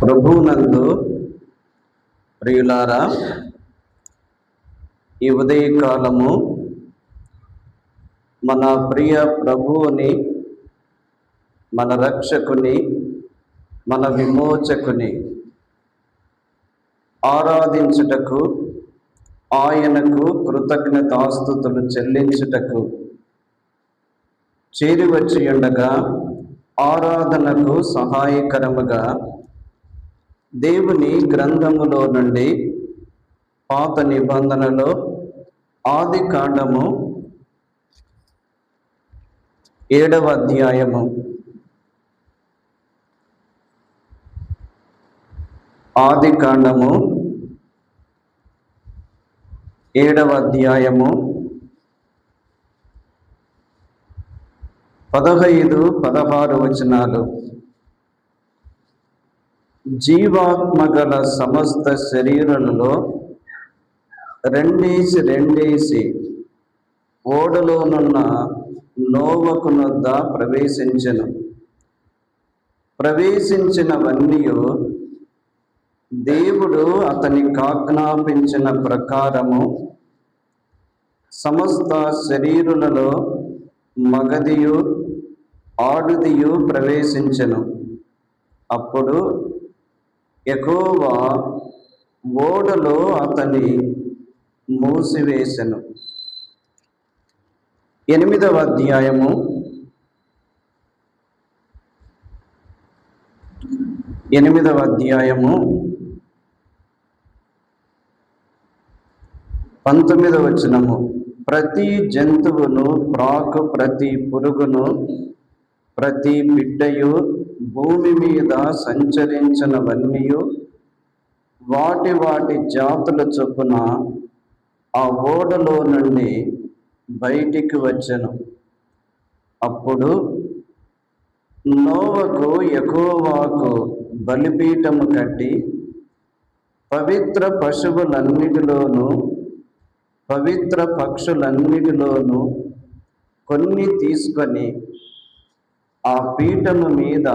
ప్రభువునందు ప్రియులారా, ఈ ఉదయకాలము మన ప్రియ ప్రభువుని, మన రక్షకుని, మన విమోచకుని ఆరాధించుటకు, ఆయనకు కృతజ్ఞతాస్తుతులు చెల్లించుటకు చేరివచ్చి ఉండగా, ఆరాధనకు సహాయకరముగా దేవుని గ్రంథములో నుండి పాత నిబంధనలో ఆదికాండము 7వ అధ్యాయము ఆదికాండము 7వ అధ్యాయము 15-16 వచనాలు. జీవాత్మ గల సమస్త శరీరులలో రెండేసి ఓడలోనున్న నోవకునొద్ద ప్రవేశించినవన్నీ దేవుడు అతనికి ఆజ్ఞాపించిన ప్రకారము సమస్త శరీరులలో మగదియు ఆడుదియు ప్రవేశించెను. అప్పుడు యెహోవా ఓడలో అతని మూసివేసెను. 8వ అధ్యాయము 19వ వచనము. ప్రతి జంతువును, ప్రాకు ప్రతి పురుగును, ప్రతి బిడ్డయు, భూమి మీద సంచరించినవన్నీ వాటి వాటి జాతుల చొప్పున ఆ ఓడలో నుండి బయటికి వచ్చెను. అప్పుడు నోవకు యెహోవాకు బలిపీఠము కట్టి పవిత్ర పశువులన్నిటిలోనూ పవిత్ర పక్షులన్నిటిలోనూ కొన్ని తీసుకొని ఆ పీఠము మీద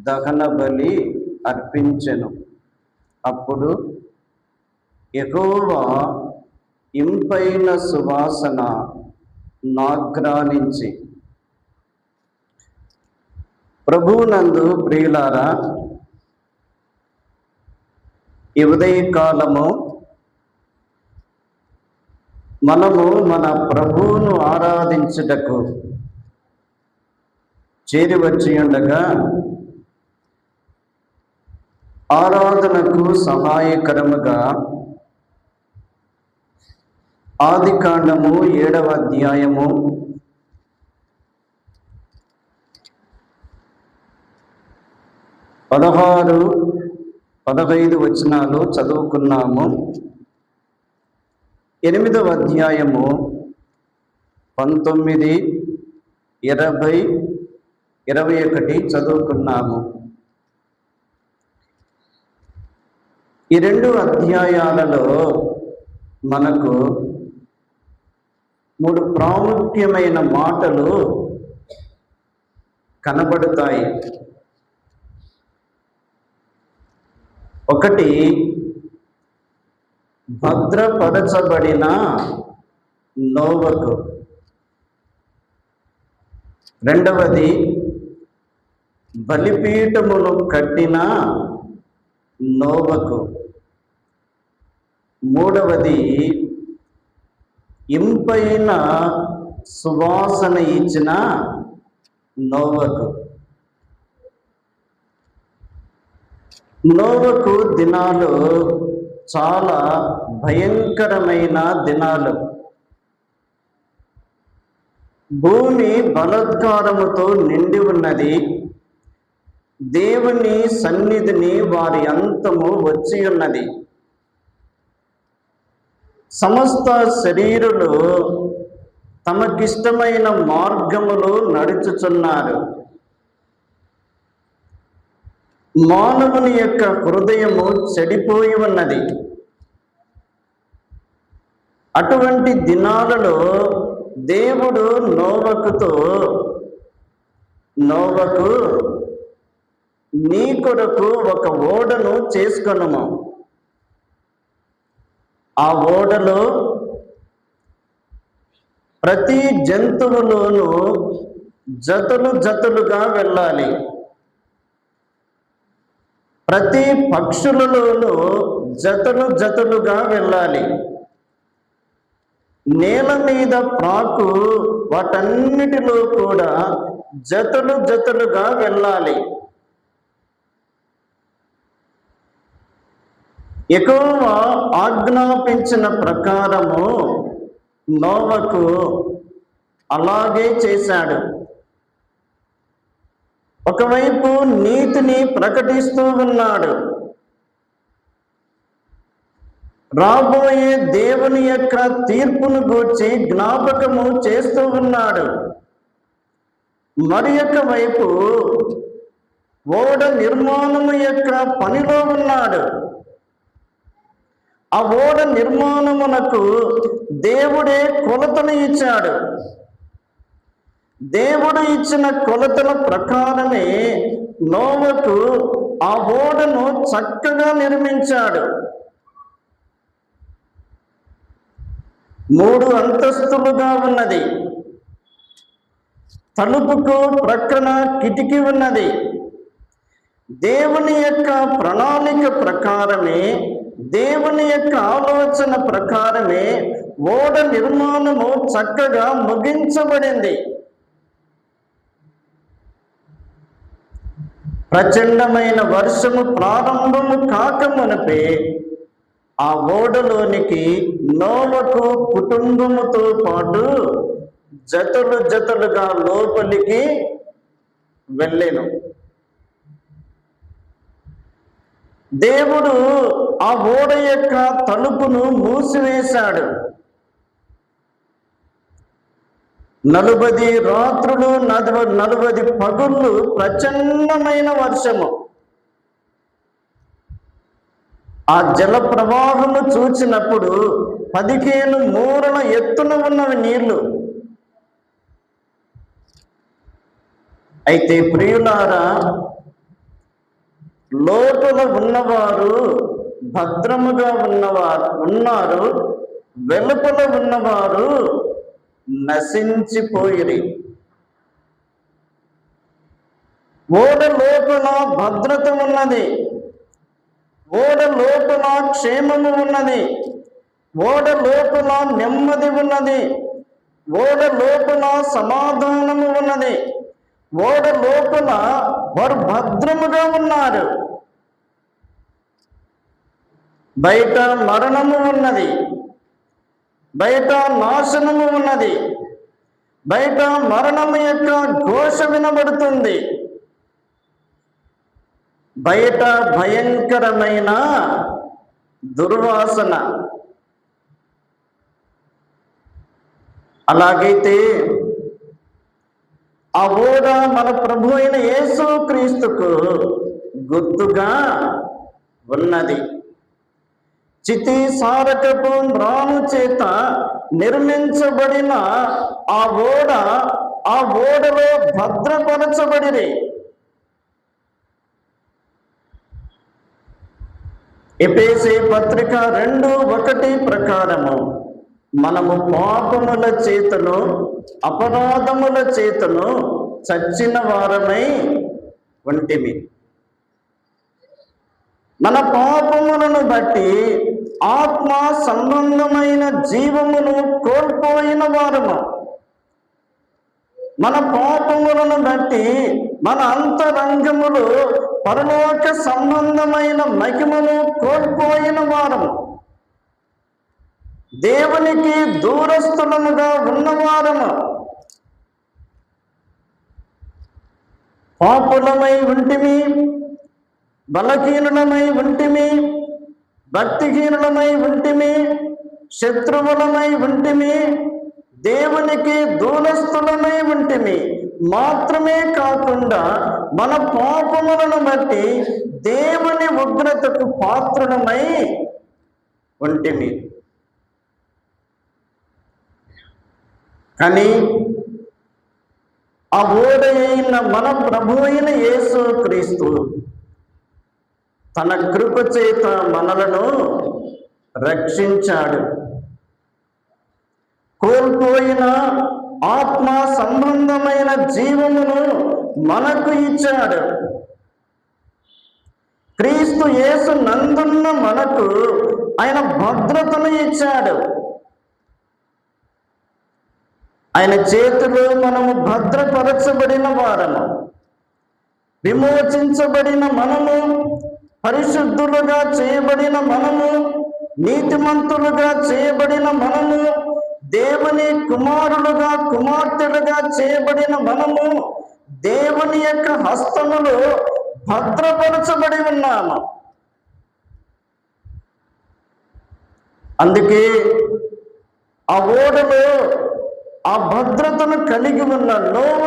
దహన బలి అర్పించెను. అప్పుడు యెహోవా ఇంపైన సువాసన నాగ్రానించి. ప్రభువునందు ప్రియులారా, ఈ ఉదయకాలము మనము మన ప్రభువును ఆరాధించుటకు చేరివచ్చి ఉండగా, ఆరాధనకు సహాయకరముగా ఆదికాండము 7వ అధ్యాయము 16-15 వచనాలు చదువుకున్నాము. 8వ అధ్యాయము 19, 20, 21 చదువుకున్నాము. ఈ 2 అధ్యాయాలలో మనకు 3 ప్రాముఖ్యమైన మాటలు కనబడతాయి. ఒకటి, భద్రపరచబడిన నోవకు. రెండవది, బలిపీఠమును కట్టిన నోవకు. మూడవది, ఇంపైన సువాసన ఇచ్చిన నోవకు. నోవకు దినాలు చాలా భయంకరమైన దినాలు. భూమి బలాత్కారముతో నిండి ఉన్నది. దేవుని సన్నిధిని వారి అంతము వచ్చి ఉన్నది. సమస్త శరీరులు తమకిష్టమైన మార్గములు నడుచుచున్నారు. మానవుని యొక్క హృదయము చెడిపోయి ఉన్నది. అటువంటి దినాలలో దేవుడు నోవకు నీ కొరకు ఒక ఓడను చేసుకొనుము. ఆ ఓడలో ప్రతి జంతువులోనూ జతలు జతలుగా వెళ్ళాలి. ప్రతి పక్షులలోనూ జతలు జతలుగా వెళ్ళాలి. నేల మీద ప్రాకు వాటన్నిటిలో కూడా జతలు జతలుగా వెళ్ళాలి. యెహోవా ఆజ్ఞాపించిన ప్రకారము నోవకు అలాగే చేశాడు. ఒకవైపు నీతిని ప్రకటిస్తూ ఉన్నాడు, రాబోయే దేవుని యొక్క తీర్పును గూర్చి జ్ఞాపకము చేస్తూ ఉన్నాడు. మరి యొక్క వైపు ఓడ నిర్మాణము యొక్క పనిలో ఉన్నాడు. ఆ ఓడ నిర్మాణమునకు దేవుడే కొలతలు ఇచ్చాడు. దేవుడు ఇచ్చిన కొలతల ప్రకారమే నోవకు ఆ ఓడను చక్కగా నిర్మించాడు. 3 అంతస్తులుగా ఉన్నది. తలుపుకు ప్రక్కన కిటికీ ఉన్నది. దేవుని యొక్క ప్రణాళిక ప్రకారమే, దేవుని యొక్క ఆలోచన ప్రకారమే ఓడ నిర్మాణము చక్కగా ముగించబడింది. ప్రచండమైన వర్షము ప్రారంభము కాకమునపే ఆ ఓడలోనికి నోవకు కుటుంబముతో పాటు జతలు జతలుగా లోపలికి వెళ్ళెను. దేవుడు ఆ ఓడ యొక్క తలుపును మూసివేశాడు. 40 రాత్రులు 40 పగుళ్ళు ప్రచండమైన వర్షము. ఆ జల ప్రవాహము చూచినప్పుడు 15 మూరల ఎత్తున ఉన్నవి నీళ్లు. అయితే ప్రియులారా, లోపల ఉన్నవారు భద్రముగా ఉన్నారు, వెలుపల ఉన్నవారు నశించిపోయిరి. ఓడ లోపల భద్రత ఉన్నది, ఓడ లోపల క్షేమము ఉన్నది, ఓడ లోపల నెమ్మది ఉన్నది, ఓడ లోపల సమాధానము ఉన్నది, ఓడ లోపల వారు భద్రముగా ఉన్నారు. బయట మరణము ఉన్నది, బయట నాశనము ఉన్నది, బయట మరణము యొక్క ఘోష వినబడుతుంది, బయట భయంకరమైన దుర్వాసన. అలాగైతే ఆ ఓడ మన ప్రభు అయిన యేసు క్రీస్తుకు గుర్తుగా ఉన్నది. చితి సారకపు మ్రాను చేత నిర్మించబడిన ఆ ఓడలో భద్రపరచబడిరి. ఎఫెసీ పత్రిక 2:1 ప్రకారము మనము పాపముల చేతను అపరాధముల చేతను చచ్చిన వారమై ఉంటిమి. మన పాపములను బట్టి ఆత్మ సంబంధమైన జీవమును కోల్పోయిన వారము. మన పాపములను బట్టి మన అంతరంగములు పరలోక సంబంధమైన మహిమను కోల్పోయిన వారము. దేవునికి దూరస్థులముగా ఉన్నవారము. పాపులమై ఉంటిమి, బలహీనులమై ఉంటిమి, భక్తిహీనులమై ఉంటిమి, శత్రువులమై ఉంటిమి, దేవునికి దూరస్థులమై ఉంటిమి. మాత్రమే కాకుండా మన పాపములను బట్టి దేవుని ఉగ్రతకు పాత్రులమై ఉంటిమి. కానీ ఆ ఓడ అయిన మన ప్రభు అయిన యేసు క్రీస్తు తన కృప చేత మనలను రక్షించాడు. కోల్పోయిన ఆత్మ సంబంధమైన జీవమును మనకు ఇచ్చాడు. క్రీస్తు యేసు నందున్న మనకు ఆయన భద్రతను ఇచ్చాడు. ఆయన చేతిలో మనము భద్రపరచబడిన వారము, విమోచించబడిన మనము, పరిశుద్ధులుగా చేయబడిన మనము, నీతిమంతులుగా చేయబడిన మనము, దేవుని కుమారులుగా కుమార్తెలుగా చేయబడిన మనము దేవుని యొక్క హస్తములో భద్రపరచబడి ఉన్నాము. అందుకే ఆ ఓడలో ఆ భద్రతను కలిగి ఉన్న నోవ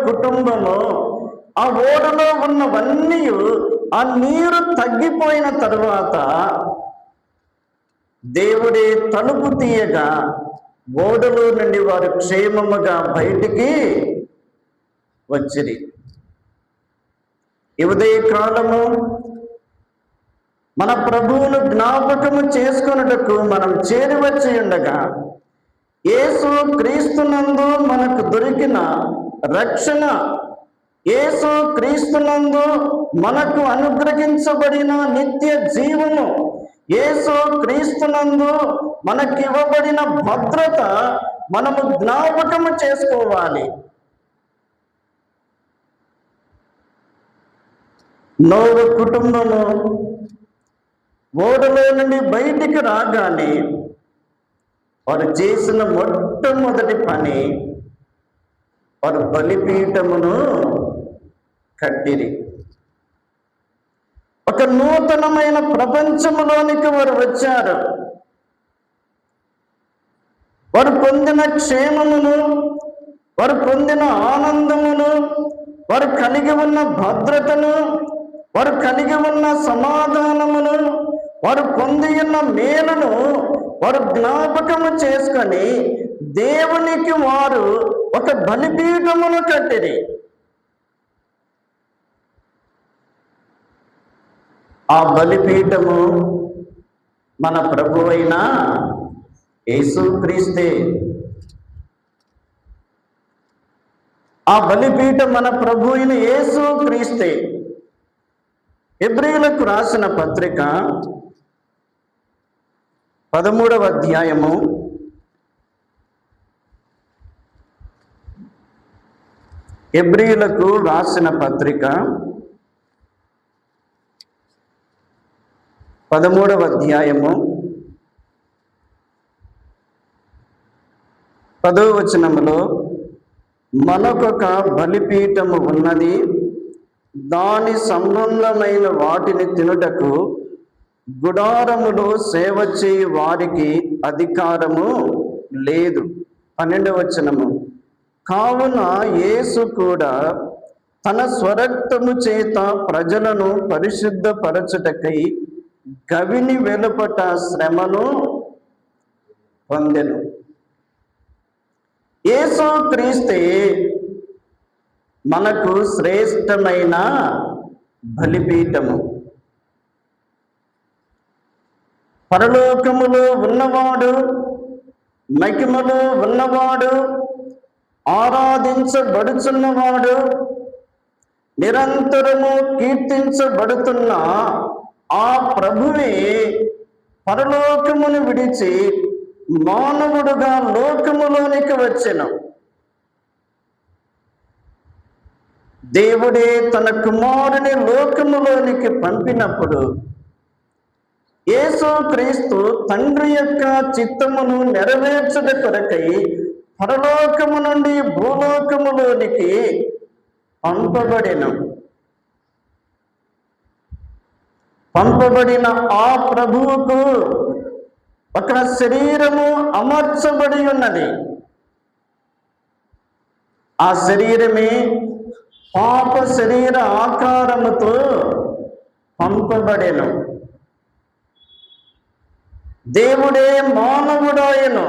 కుటుంబము, ఆ ఓడలో ఉన్నవన్నీ ఆ నీరు తగ్గిపోయిన తరువాత దేవుడే తలుపు తీయగా ఓడలో నుండి వారు క్షేమముగా బయటికి వచ్చిరి. ఈ ఉదయ కాలము మన ప్రభువును జ్ఞాపకము చేసుకొనుటకు మనం చేరివచ్చి ఉండగా, యేసు క్రీస్తునందు మనకు దొరికిన రక్షణ, యేసు క్రీస్తునందు మనకు అనుగ్రహించబడిన నిత్య జీవము, యేసు క్రీస్తునందు మనకివ్వబడిన భద్రత మనము జ్ఞాపకము చేసుకోవాలి. నోవ కుటుంబము ఓడలో నుండి బయటికి రాగానే వారు చేసిన మొట్టమొదటి పని, వారు బలిపీఠమును కట్టిరి. ఒక నూతనమైన ప్రపంచంలోనికి వారు వచ్చారు. వారు పొందిన క్షేమమును, వారు పొందిన ఆనందమును, వారు కలిగి ఉన్న భద్రతను, వారు కలిగి ఉన్న సమాధానమును, వారు పొంది ఉన్న మేలును వారు జ్ఞాపకము చేసుకొని దేవునికి వారు ఒక బలిపీఠమును కట్టిరి. ఆ బలిపీఠము మన ప్రభువైన యేసుక్రీస్తే. ఆ బలిపీఠం మన ప్రభు అయిన యేసుక్రీస్తే. హెబ్రీయులకు రాసిన పత్రిక 13వ అధ్యాయము 13వ అధ్యాయము 10వ వచనములో, మనకొక బలిపీఠము ఉన్నది, దాని సంబంధమైన వాటిని తినుటకు గుడారములో సేవ చేయి వారికి అధికారము లేదు. 12వ వచనము, కావున యేసు కూడా తన స్వరక్తము చేత ప్రజలను పరిశుద్ధపరచుటకై గవిని వెలుపట శ్రమను పొందెను. యేసు క్రీస్తే మనకు శ్రేష్టమైన బలిపీఠము. పరలోకములో ఉన్నవాడు, మహిమలో ఉన్నవాడు, ఆరాధించబడుచున్నవాడు, నిరంతరము కీర్తించబడుతున్న ఆ ప్రభువే పరలోకమును విడిచి మానవుడుగా లోకములోనికి వచ్చెను. దేవుడే తన కుమారుని లోకములోనికి పంపినప్పుడు యేసుక్రీస్తు తండ్రి యొక్క చిత్తమును నెరవేర్చుట కొరకై పరలోకము నుండి భూలోకములోనికి పంపబడిన ఆ ప్రభువుకు ఒక శరీరము అమర్చబడి ఉన్నది. ఆ శరీరమే పాప శరీర ఆకారముతో పంపబడెను. దేవుడే మానవుడాయను.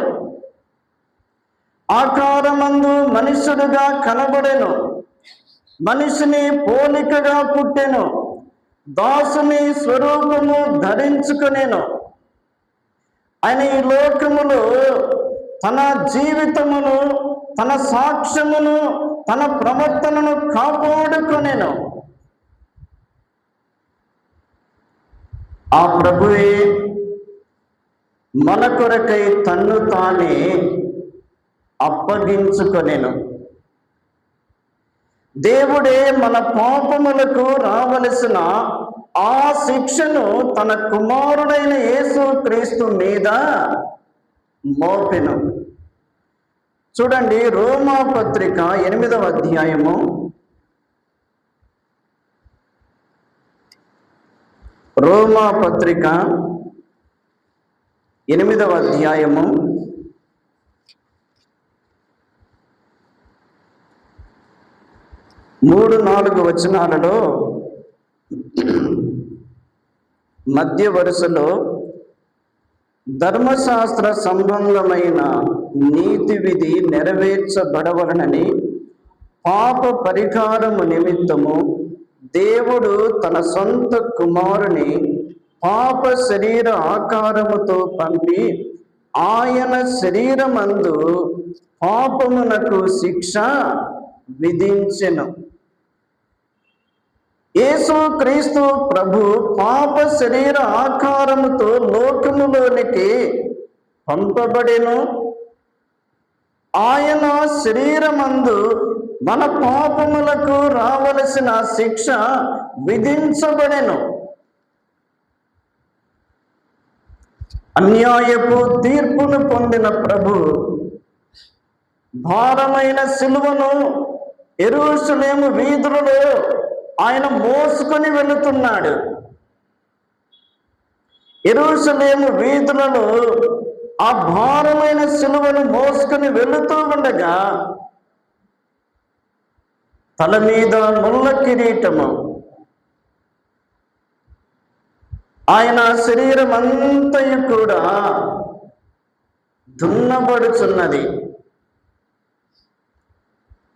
ఆకారమందు మనుష్యుడుగా కనబడెను, మనిషిని పోలికగా పుట్టెను, దాసుని స్వరూపము ధరించుకొనెను. ఆయన ఈ లోకములో తన జీవితమును, తన సాక్ష్యమును, తన ప్రవర్తనను కాపాడుకొనెను. ఆ ప్రభువే మన కొరకై తన్ను తానే అప్పగించుకొనెను. దేవుడే మన పాపములకు రావలసిన ఆ శిక్షను తన కుమారుడైన యేసు క్రీస్తు మీద మోపెను. చూడండి, రోమా పత్రిక 8వ అధ్యాయము, రోమా పత్రిక 8వ అధ్యాయము 3-4 వచనాలలో మధ్య వరుసలో ధర్మశాస్త్ర సంబంధమైన నీతి విధి నెరవేర్చబడవలనని పాప పరిహారము నిమిత్తము దేవుడు తన సొంత కుమారుని పాప శరీర ఆకారముతో పంపి ఆయన శరీరమందు పాపమునకు శిక్ష విధించెను. యేసు క్రీస్తు ప్రభు పాప శరీర ఆకారముతో లోకములోనికి పంపబడెను. ఆయన శరీరమందు మన పాపములకు రావలసిన శిక్ష విధించబడెను. అన్యాయపు తీర్పును పొందిన ప్రభు భారమైన సిలువను యెరూషలేము వీధులలో ఆయన మోసుకొని వెళుతున్నాడు. యెరూషలేము వీధులలో ఆ భారమైన సిలువను మోసుకొని వెళుతూ ఉండగా తల మీద ముళ్ళ కిరీటము, ఆయన శరీరం అంతయు కూడా దున్నబడుచున్నది.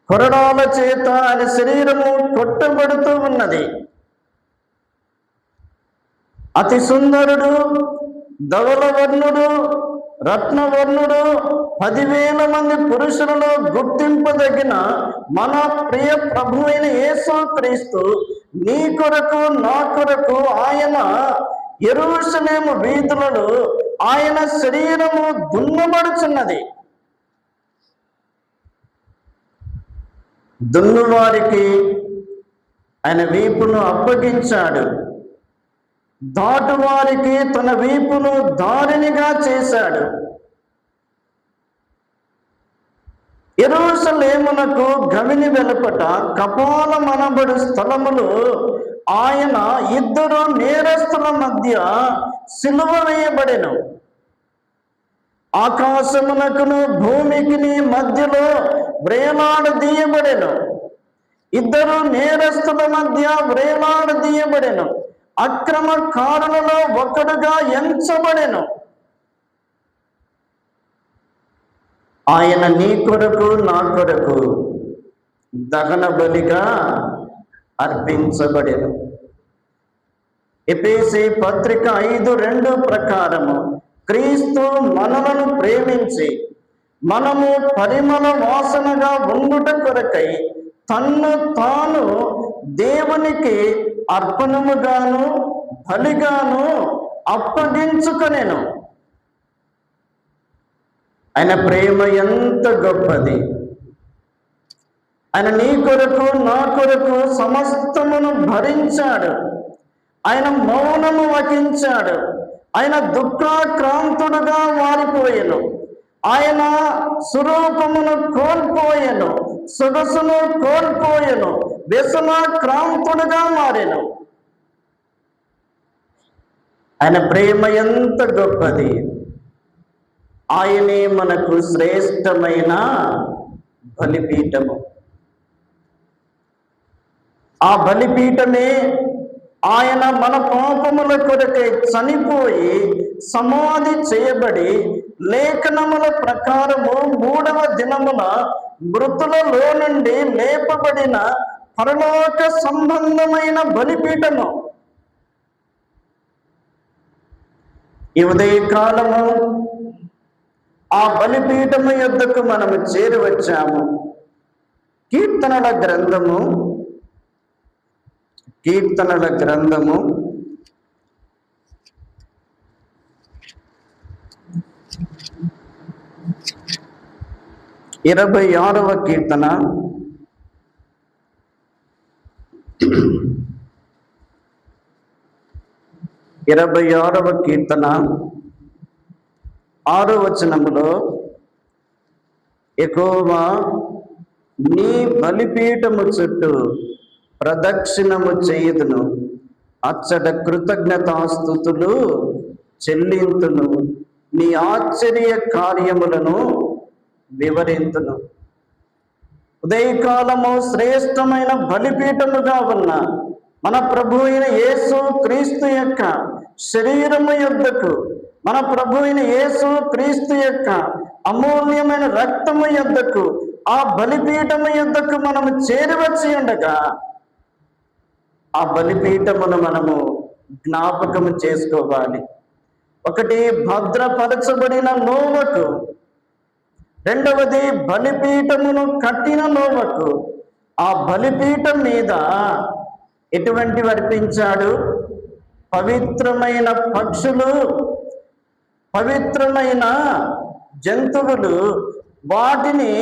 కొరడాల చేత ఆయన శరీరము కొట్టబడుతూ ఉన్నది. అతి సుందరుడు, ధవలవర్ణుడు, రత్నవర్ణుడు, 10,000 మంది పురుషులలో గుర్తింపదగిన మన ప్రియ ప్రభు అయిన యేసు క్రీస్తు నీ కొరకు నా కొరకు ఆయన యెరూషలేము వీధులలో ఆయన శరీరము దున్నబడుచున్నది. దున్నువారికి ఆయన వీపును అప్పగించాడు, దాటువారికి తన వీపును దారినిగా చేశాడు. యెరూషలేమునకు గవిని వెలుపట కపాలమనబడు స్థలములో ఆయన 2 నేరస్తుల మధ్య సిలువ వేయబడెను. ఆకాశమునకును భూమికిని మధ్యలో వ్రేలాడదీయబడెను. 2 నేరస్తుల మధ్య వ్రేలాడదీయబడెను. అక్రమకారులలో ఒకడుగా ఎంచబడెను. ఆయన నీ కొరకు నా కొరకు దహన బలిగా అర్పించబడెను. ఎఫెసీ పత్రిక 5:2 ప్రకారము క్రీస్తు మనలను ప్రేమించి మనము పరిమళ వాసనగా ఉండుట కొరకై తన్ను తాను దేవునికి అర్పణముగాను బలిగాను అప్పగించుకొనెను. ఆయన ప్రేమ ఎంత గొప్పది! ఆయన నీ కొరకు నా కొరకు సమస్తమును భరించాడు. ఆయన మౌనము వహించాడు. ఆయన దుఃఖాక్రాంతుడుగా మారిపోయెను. ఆయన స్వరూపమును కోల్పోయెను, సొగసును కోల్పోయెను, వ్యసనాక్రాంతుడుగా మారెను. ఆయన ప్రేమ ఎంత గొప్పది! ఆయనే మనకు శ్రేష్టమైన బలిపీఠము. ఆ బలిపీఠమే ఆయన మన పాపముల కొరకై చనిపోయి సమాధి చేయబడి లేఖనముల ప్రకారము 3వ దినమున మృతులలో నుండి లేపబడిన పరలోక సంబంధమైన బలిపీఠము. ఈ ఉదయకాలము ఆ బలిపీఠము యొద్దకు మనము చేరువచ్చాము. కీర్తనల గ్రంథము 26వ కీర్తన 26వ కీర్తన 6వ వచనములో, యెహోవా నీ బలిపీఠము చుట్టూ ప్రదక్షిణము చేయుదును, అచ్చట కృతజ్ఞతాస్తుతులు చెల్లింతును, నీ ఆశ్చర్య కార్యములను వివరింతును. ఉదయకాలము శ్రేష్టమైన బలిపీఠముగా ఉన్న మన ప్రభు అయిన యేసు క్రీస్తు యొక్క శరీరము యొద్దకు, మన ప్రభు అయిన యేసు క్రీస్తు యొక్క అమూల్యమైన రక్తము యొద్దకు, ఆ బలిపీఠము యొద్దకు మనము చేరువచ్చి ఉండగా ఆ బలిపీఠమును మనము జ్ఞాపకము చేసుకోవాలి. ఒకటి భద్రపరచబడిన నోవకు, రెండవది బలిపీఠమును కట్టిన నోవకు. ఆ బలిపీఠం మీద ఎటువంటివి అర్పించాడు? పవిత్రమైన పక్షులు, పవిత్రమైన జంతువులు, వాటిని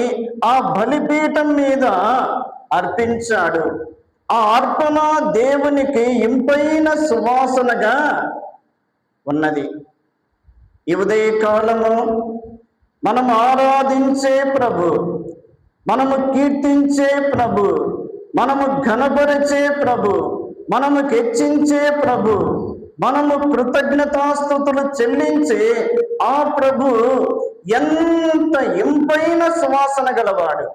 ఆ బలిపీఠం మీద అర్పించాడు. ఆ అర్పణ దేవునికి ఇంపైన సువాసనగా ఉన్నది. ఈ ఉదయకాలము మనం ఆరాధించే ప్రభు, మనము కీర్తించే ప్రభు, మనము ఘనపరిచే ప్రభు, మనము హెచ్చించే ప్రభు, మనము కృతజ్ఞతాస్తుతులు చెల్లించే ఆ ప్రభు ఎంత ఇంపైన సువాసన గలవాడు.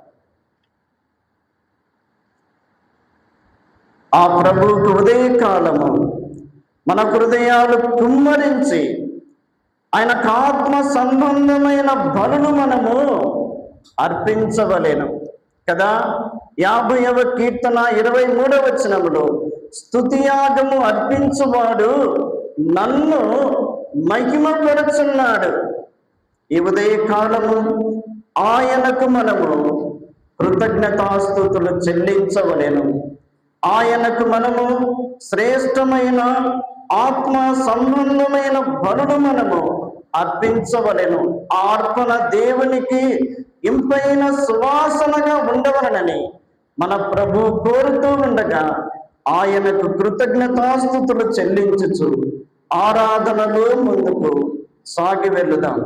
ఆ ప్రభువుకు ఉదయకాలము మన హృదయాలు కుమ్మరించి ఆయనకు ఆత్మ సంబంధమైన బలులు మనము అర్పించవలెను కదా. 50వ కీర్తన 23వ వచనములో, స్తుతియాగము అర్పించువాడు నన్ను మహిమపరుచున్నాడు. ఈ ఉదయకాలము ఆయనకు మనము కృతజ్ఞతాస్తుతులు చెల్లించవలెను. ఆయనకు మనము శ్రేష్టమైన ఆత్మ సంబంధమైన బలులు మనము అర్పించవలెను. ఆ అర్పణ దేవునికి ఇంపైన సువాసనగా ఉండవలనని మన ప్రభు కోరుతూ ఉండగా ఆయనకు కృతజ్ఞతాస్తుతులు చెల్లించుచు ఆరాధనలో ముందుకు సాగి వెళ్ళుదాం.